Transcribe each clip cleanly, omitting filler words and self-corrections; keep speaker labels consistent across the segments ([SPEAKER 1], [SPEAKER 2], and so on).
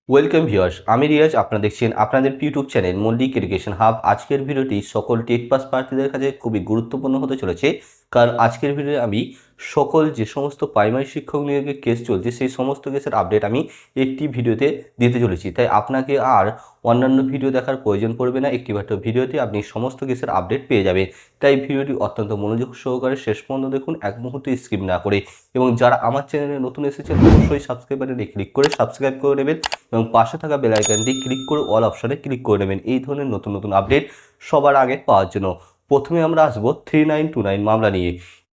[SPEAKER 1] Welcome viewers, আমি রিয়াজ। আপনারা দেখছেন আপনাদের YouTube channel Mallik education hub. আজকের ভিডিওটি সকল টেট পাস প্রার্থীদের কাছে খুবই গুরুত্বপূর্ণ হতে চলেছে, কারণ আজকের ভিডিওতে আমি সকল যে সমস্ত প্রাইমারি শিক্ষক নিয়োগের কেস চলছে সেই সমস্ত কেসের আপডেট আমি একটি ভিডিওতে দিতে চলেছি। তাই আপনাকে আর অন্যান্য ভিডিও দেখার প্রয়োজন পড়বে না, একটি মাত্র ভিডিওতে আপনি সমস্ত কেসের আপডেট পেয়ে যাবেন। তাই ভিডিওটি অত্যন্ত মনোযোগ সহকারে শেষ পর্যন্ত দেখুন, এক মুহূর্তে স্কিপ না করে। এবং যারা আমার চ্যানেলে নতুন এসেছেন অবশ্যই সাবস্ক্রাইব বাটনে ক্লিক করে সাবস্ক্রাইব করে নেবেন এবং পাশে থাকা বেল আইকনটি ক্লিক করে অল অপশনে ক্লিক করে নেবেন এই ধরনের নতুন নতুন আপডেট সবার আগে পাওয়ার জন্য। প্রথমে আমরা আসবো 3929 মামলা নিয়ে।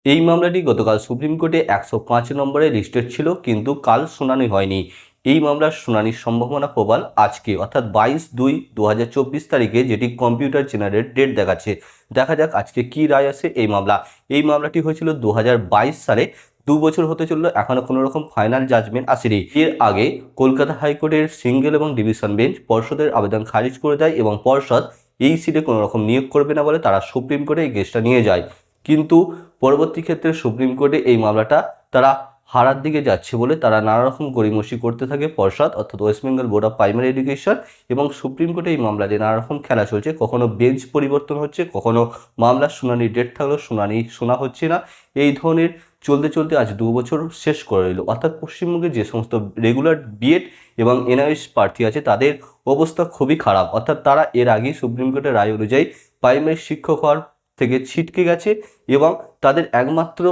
[SPEAKER 1] এই মামলাটি গতকাল সুপ্রিম কোর্টে 105 নম্বরে লিস্টেড ছিল, কিন্তু কাল শুনানি হয়নি। এই মামলার শুনানির সম্ভাবনা প্রবল আজকে, অর্থাৎ 22/2/2024 তারিখে, যেটি কম্পিউটার জেনারেট ডেট দেখাচ্ছে। দেখা যাক আজকে কি রায় আসে এই মামলা। এই মামলাটি হয়েছিল 2022 সালে, 2 বছর হতে চললো, এখনো কোনো রকম ফাইনাল জাজমেন্ট আসেনি। এর আগে কলকাতা হাইকোর্টের সিঙ্গেল এবং ডিভিশন বেঞ্চ পর্ষদের আবেদন খারিজ করে দেয় এবং পর্ষদ এই সিটে কোনো রকম নিয়োগ করবে না বলে তারা সুপ্রিম কোর্টে এই কেসটা নিয়ে যায়। কিন্তু পরবর্তী ক্ষেত্রে সুপ্রিম কোর্টে এই মামলাটা তারা হারার দিকে যাচ্ছে বলে তারা নানা রকম গড়িমসি করতে থাকে পর্ষদ, অর্থাৎ West Bengal board of primary education. এবং সুপ্রিম কোর্টে এই মামলা নিয়ে নানা রকম খেলা চলছে, কখনো বেঞ্চ পরিবর্তন হচ্ছে, কখনো মামলার শুনানির ডেট থাকলেও শুনানি শোনা হচ্ছে না। এই ধরনের চলতে চলতে আজ 2 বছর শেষ করে রইল। অর্থাৎ পশ্চিমবঙ্গে যে সমস্ত রেগুলার বিএড এবং এনআইএস প্রার্থী আছে তাদের অবস্থা খুবই খারাপ। অর্থাৎ তারা এর আগেই সুপ্রিম কোর্টের রায় অনুযায়ী প্রাইমারি শিক্ষক হওয়ার থেকে ছিটকে গেছে এবং তাদের একমাত্র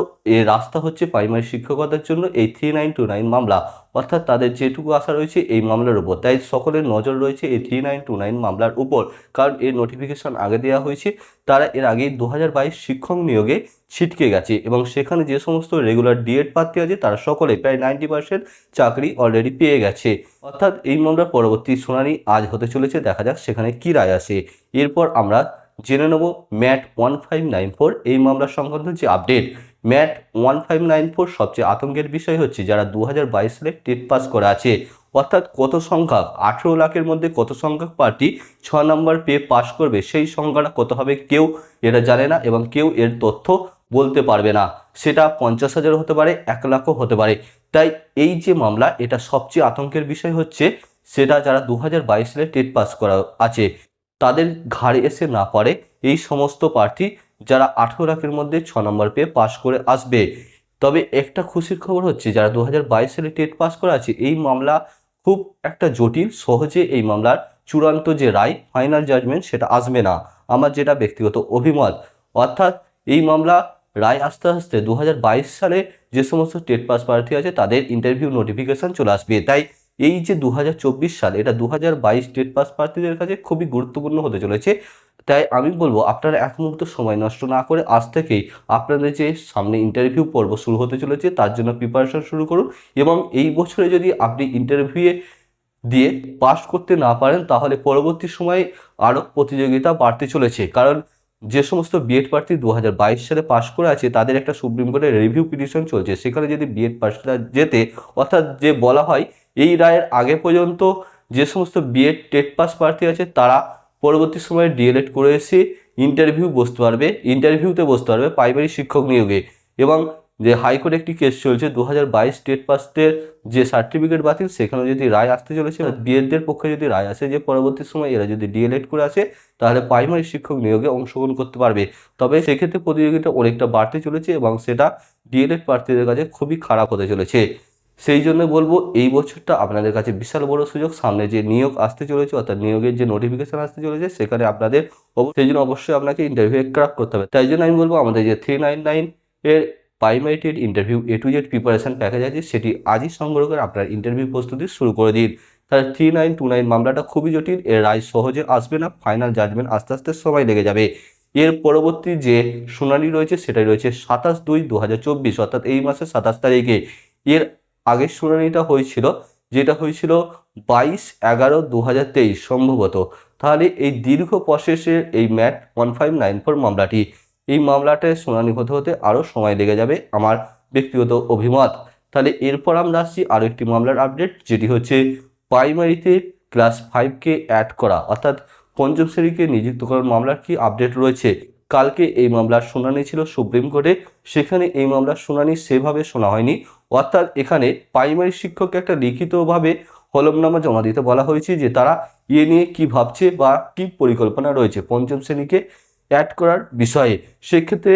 [SPEAKER 1] রাস্তা হচ্ছে প্রাইমারি শিক্ষকতার জন্য এই 3929 মামলা। অর্থাৎ তাদের যেটুকু আশা রয়েছে এই মামলার উপর। তাই সকলের নজর রয়েছে এই 3929 মামলার উপর, কারণ এর নোটিফিকেশন আগে দেওয়া হয়েছে। তারা এর আগেই 2022 শিক্ষক নিয়োগে ছিটকে গেছে এবং সেখানে যে সমস্ত রেগুলার ডিএড প্রার্থী আছে তারা সকলে প্রায় 90% চাকরি অলরেডি পেয়ে গেছে। অর্থাৎ এই মামলার পরবর্তী শুনানি আজ হতে চলেছে, দেখা যাক সেখানে কি রায় আসে। এরপর আমরা জেনে নেব ম্যাট 1594 এই মামলার সংক্রান্ত যে আপডেট। ম্যাট 1594 সবচেয়ে আতঙ্কের বিষয় হচ্ছে যারা 2022 সালে টেট পাস করা আছে, অর্থাৎ কত সংখ্যক 18 লাখের মধ্যে কত সংখ্যক প্রার্থী 6 নম্বর পেয়ে পাস করবে, সেই সংখ্যাটা কত হবে কেউ এটা জানে না এবং কেউ এর তথ্য বলতে পারবে না। সেটা 50,000 হতে পারে, 1 লাখও হতে পারে। তাই এই যে মামলা, এটা সবচেয়ে আতঙ্কের বিষয় হচ্ছে সেটা যারা 2022 সালে টেট পাস করা আছে তাদের ঘাড়ে এসে না পড়ে এই সমস্ত প্রার্থী যারা 18 লাখের মধ্যে 6 নম্বর পেয়ে পাস করে আসবে। তবে একটা খুশির খবর হচ্ছে যারা 2022 সালে টেট পাস করা আছে, এই মামলা খুব একটা জটিল, সহজে এই মামলার চূড়ান্ত যে রায় ফাইনাল জাজমেন্ট সেটা আসবে না, আমার যেটা ব্যক্তিগত অভিমত। অর্থাৎ এই মামলা রায় আসতে আসতে 2022 সালে যে সমস্ত টেট পাস প্রার্থী আছে তাদের ইন্টারভিউ নোটিফিকেশন চলে আসবে। তাই এই যে 2024 সাল, এটা 2022 টেট পাস প্রার্থীদের কাছে খুবই গুরুত্বপূর্ণ হতে চলেছে। তাই আমি বলবো আপনারা এক মুহূর্ত সময় নষ্ট না করে আজ থেকেই আপনাদের যে সামনে ইন্টারভিউ পর্ব শুরু হতে চলেছে তার জন্য প্রিপারেশন শুরু করুন। এবং এই বছরে যদি আপনি ইন্টারভিউয়ে দিয়ে পাস করতে না পারেন তাহলে পরবর্তী সময়ে আরও প্রতিযোগিতা বাড়তে চলেছে, কারণ যে সমস্ত বিএড প্রার্থী 2022 সালে পাশ করে আছে তাদের একটা সুপ্রিম কোর্টে রিভিউ পিটিশন চলছে। সেখানে যদি বিএড পাসটা যেতে, অর্থাৎ যে বলা হয় এই রায়ের আগে পর্যন্ত যে সমস্ত বিএড টেট পাস প্রার্থী আছে তারা পরবর্তী সময়ে ডিএলএড করে এসে ইন্টারভিউতে বসতে পারবে প্রাইমারি শিক্ষক নিয়োগে। এবং যে হাইকোর্টে একটি কেস চলছে 2022 টেট পাসের যে সার্টিফিকেট বাতিল, সেখানে যদি রায় আসতে চলেছে, বিএডদের পক্ষে যদি রায় আসে যে পরবর্তী সময় এরা যদি ডিএলএড করে আসে তাহলে প্রাইমারি শিক্ষক নিয়োগে অংশগ্রহণ করতে পারবে। তবে সেক্ষেত্রে প্রতিযোগিতা অনেকটা বাড়তে চলেছে এবং সেটা ডিএলএড প্রার্থীদের কাছে খুবই খারাপ হতে চলেছে। সেই জন্য বলবো এই বছরটা আপনাদের কাছে বিশাল বড় সুযোগ। সামনে যে নিয়োগ আসতে চলেছে, অর্থাৎ নিয়োগের যে নোটিফিকেশন আসতে চলেছে, সেখানে আপনাদের সেই জন্য অবশ্যই আপনাকে ইন্টারভিউ ক্র্যাক করতে হবে। তাই জন্য আমি বলবো আমাদের যে 399 এর primary TET interview A to Z preparation package আছে সেটি আজই সংগ্রহ করে আপনার ইন্টারভিউ প্রস্তুতি শুরু করে দিন। তাহলে 3929 মামলাটা খুবই জটিল, এর রায় সহজে আসবে না, ফাইনাল জাজমেন্ট আস্তে আস্তে সময় লেগে যাবে। এর পরবর্তী যে শুনানি রয়েছে সেটাই রয়েছে 27/2/2024, অর্থাৎ এই মাসের 27 তারিখে। এর আগের শুনানিটা হয়েছিল, যেটা হয়েছিল 22/11/2023 সম্ভবত। তাহলে এই দীর্ঘ প্রসেসের এই ম্যাট 1594 মামলাটি, এই মামলাটায় শুনানি হতে হতে আরও সময় লেগে যাবে আমার ব্যক্তিগত অভিমত। তাহলে এরপর আমরা আসছি আরও একটি মামলার আপডেট, যেটি হচ্ছে প্রাইমারিতে ক্লাস 5কে অ্যাড করা, অর্থাৎ পঞ্চম শ্রেণীকে নিযুক্ত করার মামলার কি আপডেট রয়েছে। কালকে এই মামলার শুনানি ছিল সুপ্রিম কোর্টে, সেখানে এই মামলার শুনানি সেভাবে শোনা হয়নি। অর্থাৎ এখানে প্রাইমারি শিক্ষককে একটা লিখিতভাবে হলফনামা জমা দিতে বলা হয়েছে যে তারা এ নিয়ে কি ভাবছে বা কি পরিকল্পনা রয়েছে পঞ্চম শ্রেণীকে অ্যাড করার বিষয়ে। সেক্ষেত্রে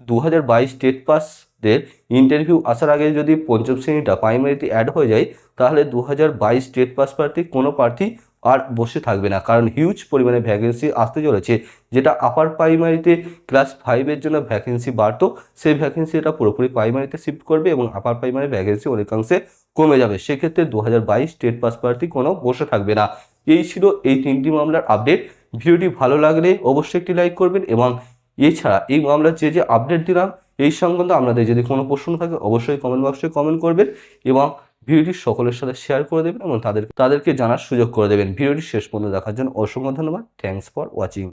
[SPEAKER 1] 2022 টেট পাসদের ইন্টারভিউ আসার আগে যদি পঞ্চম শ্রেণীটা প্রাইমারিতে অ্যাড হয়ে যায়, তাহলে 2022 টেট পাস প্রার্থী কোনো প্রার্থী আর বসে থাকবে না, কারণ হিউজ পরিমাণে ভ্যাকেন্সি আসতে চলেছে। যেটা আপার প্রাইমারিতে ক্লাস 5-এর জন্য ভ্যাকেন্সি বাড়তো, সেই ভ্যাকেন্সি এটা পুরোপুরি প্রাইমারিতে শিফট করবে এবং আপার প্রাইমারি ভ্যাকেন্সি অনেকাংশে কমে যাবে। সেক্ষেত্রে 2022 টেট পাস প্রার্থী কোনো বসে থাকবে না। এই ছিল এই 3টি মামলার আপডেট। ভিডিওটি ভালো লাগলে অবশ্যই একটি লাইক করবেন এবং এছাড়া এই মামলার যে আপডেট দিলাম এই সংক্রান্ত আপনাদের যদি কোনো প্রশ্ন থাকে অবশ্যই কমেন্ট বক্সে কমেন্ট করবেন এবং ভিডিওটি সকলের সাথে শেয়ার করে দেবেন এবং তাদেরকে জানার সুযোগ করে দেবেন। ভিডিওটি শেষ পর্যন্ত দেখার জন্য অসংখ্য ধন্যবাদ। Thanks for watching.